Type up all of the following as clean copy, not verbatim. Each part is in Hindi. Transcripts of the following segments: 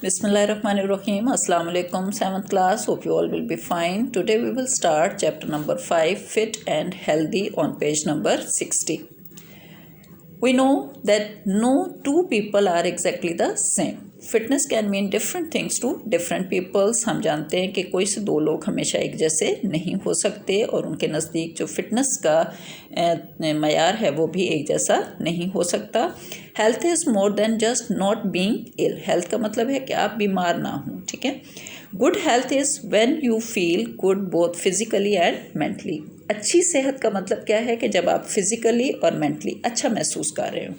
Bismillahirrahmanirrahim. Assalamu alaikum. 7th class. Hope you all will be fine. Today we will start chapter number 5, Fit and Healthy, on page number 60. We know that no two people are exactly the same. Fitness can mean different things to different peoples. हम जानते हैं कि कोई से दो लोग हमेशा एक जैसे नहीं हो सकते और उनके नज़दीक जो फिटनेस का मयार है वो भी एक जैसा नहीं हो सकता. Health is more than just not being ill. Health का मतलब है कि आप बीमार ना हों. ठीक है. Good health is when you feel good both physically and mentally. अच्छी सेहत का मतलब क्या है कि जब आप फिजिकली और मेंटली अच्छा महसूस कर रहे हो.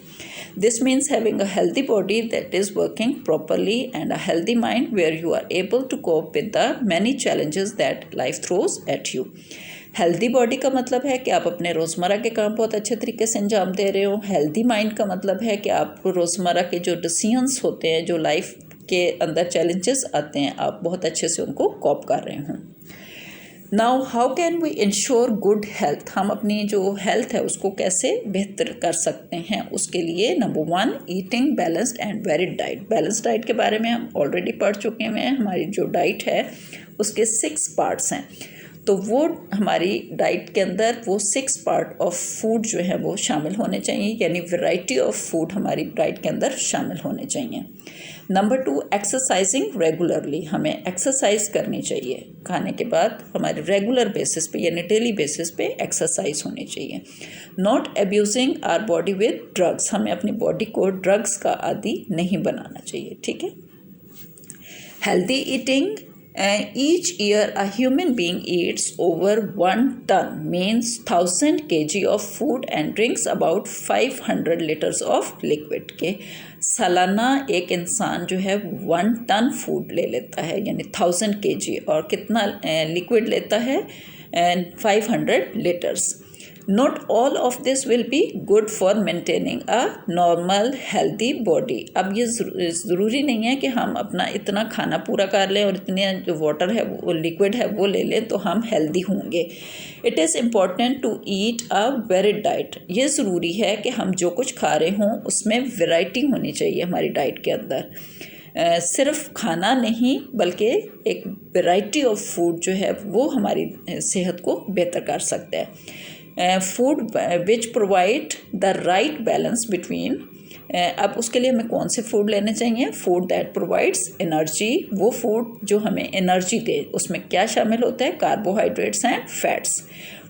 This means having a healthy body that is working properly and a healthy mind where you are able to cope with the many challenges that life throws at you. Healthy body का मतलब है कि आप अपने रोज़मर्रा के काम बहुत अच्छे तरीके से अंजाम दे रहे हो. हेल्दी माइंड का मतलब है कि आप रोज़मर्रा के जो डिसीजंस होते हैं, जो लाइफ के अंदर चैलेंजेस आते हैं, आप बहुत अच्छे से उनको कॉप कर रहे हों. Now how can we ensure good health. हम अपनी जो हेल्थ है उसको कैसे बेहतर कर सकते हैं. उसके लिए number 1, eating balanced and varied diet. Balanced diet के बारे में हम ऑलरेडी पढ़ चुके हैं. हमारी जो डाइट है उसके 6 पार्ट्स हैं. तो वो हमारी डाइट के अंदर वो 6 पार्ट ऑफ फूड जो है वो शामिल होने चाहिए, यानी वैरायटी ऑफ फूड हमारी डाइट के अंदर शामिल होने चाहिए. Number 2, exercising regularly. हमें एक्सरसाइज करनी चाहिए. खाने के बाद हमारे रेगुलर बेसिस पे यानी डेली बेसिस पे एक्सरसाइज होनी चाहिए. Not abusing our body with drugs. हमें अपनी बॉडी को ड्रग्स का आदी नहीं बनाना चाहिए. ठीक है. Healthy eating. Each year a human being eats over 1 ton, means 1000 kg of food and drinks about 500 liters of liquid. के सालाना एक इंसान जो है 1 टन फूड ले लेता है, यानी 1000 kg, और कितना लिक्विड लेता है 500 litres. Not all of this will be good for maintaining a normal healthy body. अब ये ज़रूरी नहीं है कि हम अपना इतना खाना पूरा कर लें और इतने जो वाटर है वो लिक्विड है वो ले लें तो हम हेल्दी होंगे. It is important to eat a varied diet. ये ज़रूरी है कि हम जो कुछ खा रहे हों उसमें वैरायटी होनी चाहिए हमारी डाइट के अंदर. सिर्फ खाना नहीं बल्कि एक वैरायटी ऑफ फूड जो है वो हमारी सेहत को बेहतर कर सकता है. Food which provide the right balance between. अब उसके लिए हमें कौन से फूड लेने चाहिए. Food that provides energy. वो फूड जो हमें एनर्जी दे. उसमें क्या शामिल होता है. Carbohydrates and fats.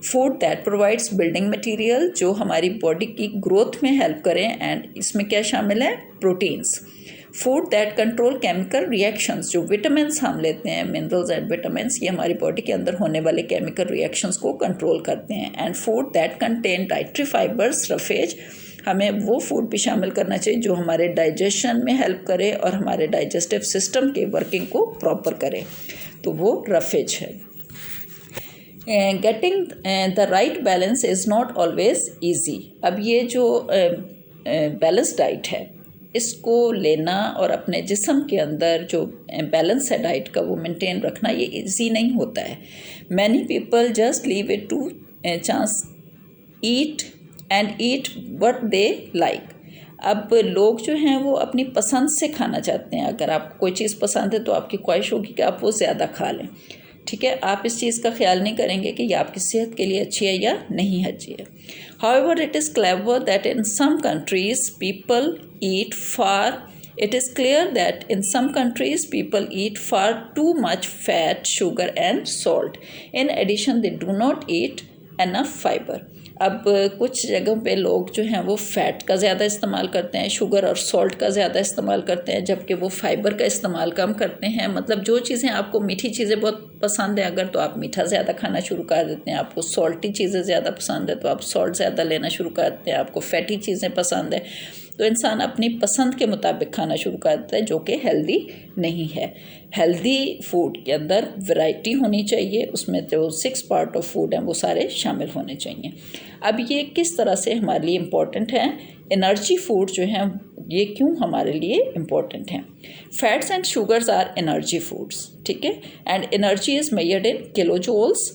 Food that provides building material, जो हमारी बॉडी की ग्रोथ में हेल्प करें, एंड इसमें क्या शामिल है. Proteins. Food that control chemical reactions. जो विटामिन्स हम लेते हैं, मिनरल्स एंड विटामिन्स, ये हमारी बॉडी के अंदर होने वाले केमिकल रिएक्शंस को कंट्रोल करते हैं. And food that contain dietary fibres, roughage. हमें वो फूड भी शामिल करना चाहिए जो हमारे डाइजेशन में हेल्प करे और हमारे डाइजेस्टिव सिस्टम के वर्किंग को प्रॉपर करे, तो वो रफेज है. Getting the right balance is not always easy. अब ये जो बैलेंस डाइट है इसको लेना और अपने जिस्म के अंदर जो बैलेंस है डाइट का वो मेंटेन रखना ये इजी नहीं होता है. Many people just leave it to chance, eat and eat what they like. अब लोग जो हैं वो अपनी पसंद से खाना चाहते हैं. अगर आपको कोई चीज़ पसंद है तो आपकी ख्वाहिश होगी कि आप वो ज़्यादा खा लें. ठीक है. आप इस चीज़ का ख्याल नहीं करेंगे कि यह आपकी सेहत के लिए अच्छी है या नहीं अच्छी है. However, it is clever that in some countries people eat far. It is clear that in some countries people eat far too much fat, sugar and salt. In addition, they do not eat enough fiber. अब कुछ जगहों पे लोग जो हैं वो फ़ैट का ज़्यादा इस्तेमाल करते हैं, शुगर और सॉल्ट का ज़्यादा इस्तेमाल करते हैं, जबकि वो फाइबर का इस्तेमाल कम करते हैं. मतलब जो चीज़ें आपको मीठी चीज़ें बहुत पसंद है अगर, तो आप मीठा ज़्यादा खाना शुरू कर देते हैं. आपको सॉल्टी चीज़ें ज़्यादा पसंद है तो आप सॉल्ट ज़्यादा लेना शुरू कर देते हैं. आपको फैटी चीज़ें पसंद है तो इंसान अपनी पसंद के मुताबिक खाना शुरू कर देता है, जो कि हेल्दी नहीं है. हेल्दी फूड के अंदर वैरायटी होनी चाहिए. उसमें जो 6 पार्ट ऑफ फूड हैं वो सारे शामिल होने चाहिए. अब ये किस तरह से हमारे लिए इम्पॉर्टेंट है. एनर्जी फूड जो हैं ये क्यों हमारे लिए इम्पॉर्टेंट हैं. Fats and sugars are energy foods. ठीक है. And energy is measured in kilojoules.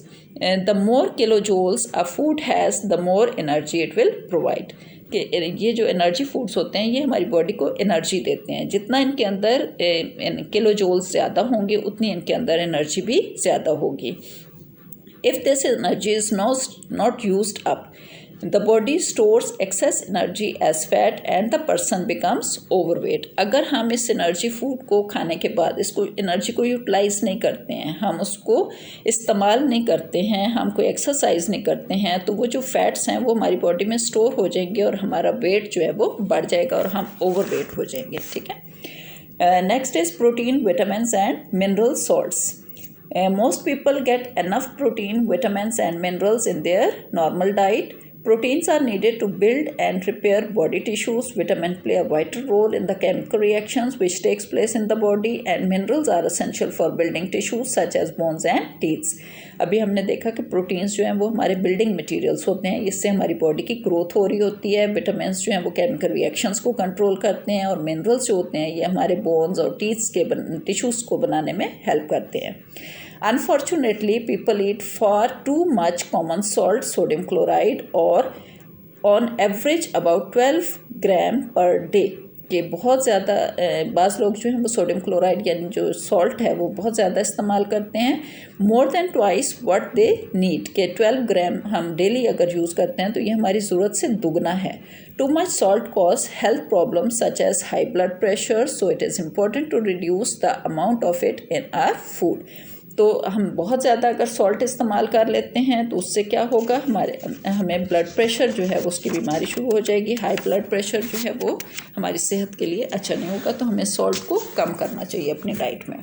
The more kilojoules a food has, the more energy it will provide. कि ये जो एनर्जी फूड्स होते हैं ये हमारी बॉडी को एनर्जी देते हैं। जितना इनके अंदर किलो जूल्स ज़्यादा होंगे उतनी इनके अंदर एनर्जी भी ज़्यादा होगी। If this energy is not used up, the body stores excess energy as fat and the person becomes overweight। अगर हम इस एनर्जी फूड को खाने के बाद इसको एनर्जी को यूटिलाइज नहीं करते हैं, हम उसको इस्तेमाल नहीं करते हैं, हम कोई एक्सरसाइज नहीं करते हैं, तो वो जो फैट्स हैं वो हमारी बॉडी में स्टोर हो जाएंगे और हमारा वेट जो है वो बढ़ जाएगा और हम ओवरवेट हो जाएंगे। ठीक है। Next is protein, vitamins and mineral salts. Most people get enough protein, vitamins and minerals in their normal diet. Proteins are needed to build and repair body tissues. Vitamins play a vital role in the chemical reactions which takes place in the body, and minerals are essential for building tissues such as bones and teeth. अभी हमने देखा कि प्रोटीन्स जो हैं वो हमारे बिल्डिंग मटेरियल्स होते हैं, इससे हमारी बॉडी की ग्रोथ हो रही होती है। विटामिन्स जो हैं वो केमिकल रिएक्शंस को कंट्रोल करते हैं, और मिनरल्स जो होते हैं ये हमारे बोन्स और टीथ्स के टिश्यूज़ को बनाने में हेल्प करते हैं। Unfortunately, people eat far too much common salt, sodium chloride, or on average about 12 gram per day. कि बहुत ज़्यादा बाज़ लोग जो हैं वो सोडियम क्लोराइड यानी जो सॉल्ट है वो बहुत ज़्यादा इस्तेमाल करते हैं, more than twice what they need. के 12 ग्राम हम डेली अगर यूज़ करते हैं तो ये हमारी ज़रूरत से दुगना है। Too much salt cause health problem such as high blood pressure, so it is important to reduce the amount of it in our food. तो हम बहुत ज़्यादा अगर सॉल्ट इस्तेमाल कर लेते हैं तो उससे क्या होगा, हमें ब्लड प्रेशर जो है वो उसकी बीमारी शुरू हो जाएगी। हाई ब्लड प्रेशर जो है वो हमारी सेहत के लिए अच्छा नहीं होगा, तो हमें सॉल्ट को कम करना चाहिए अपनी डाइट में।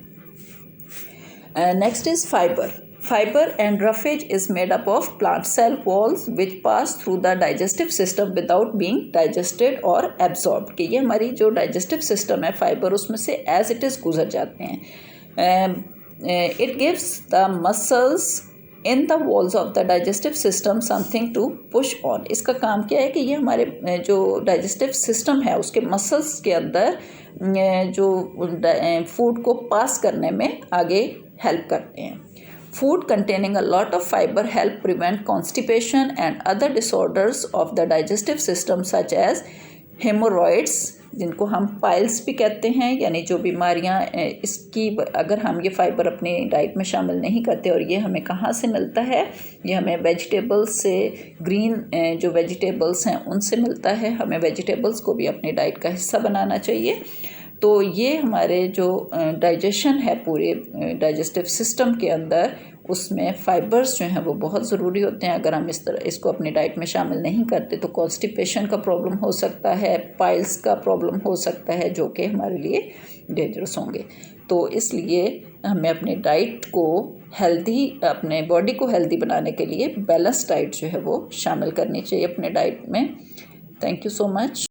Next is fibre. Fibre and roughage is made up of plant cell walls which pass through the digestive system without being digested और एब्जॉर्ब। कि ये हमारी जो डाइजेस्टिव सिस्टम है फाइबर उसमें से एज इट इज़ गुजर जाते हैं। It gives the muscles in the walls of the digestive system something to push on। इसका काम क्या है कि ये हमारे जो डाइजेस्टिव सिस्टम है उसके मसल्स के अंदर जो फूड को पास करने में आगे हेल्प करते हैं। Food containing a lot of fiber help prevent constipation and other disorders of the digestive system such as hemorrhoids, जिनको हम पाइल्स भी कहते हैं, यानी जो बीमारियां इसकी अगर हम ये फाइबर अपनी डाइट में शामिल नहीं करते। और ये हमें कहाँ से मिलता है, ये हमें वेजिटेबल्स से, ग्रीन जो वेजिटेबल्स हैं उनसे मिलता है। हमें वेजिटेबल्स को भी अपनी डाइट का हिस्सा बनाना चाहिए। तो ये हमारे जो डाइजेशन है पूरे डाइजेस्टिव सिस्टम के अंदर, उसमें फाइबर्स जो हैं वो बहुत ज़रूरी होते हैं। अगर हम इसको अपनी डाइट में शामिल नहीं करते तो कॉन्स्टिपेशन का प्रॉब्लम हो सकता है, पाइल्स का प्रॉब्लम हो सकता है, जो कि हमारे लिए डेंजरस होंगे। तो इसलिए हमें अपनी डाइट को हेल्दी, अपने बॉडी को हेल्दी बनाने के लिए बैलेंस डाइट जो है वो शामिल करनी चाहिए अपने डाइट में। Thank you so much.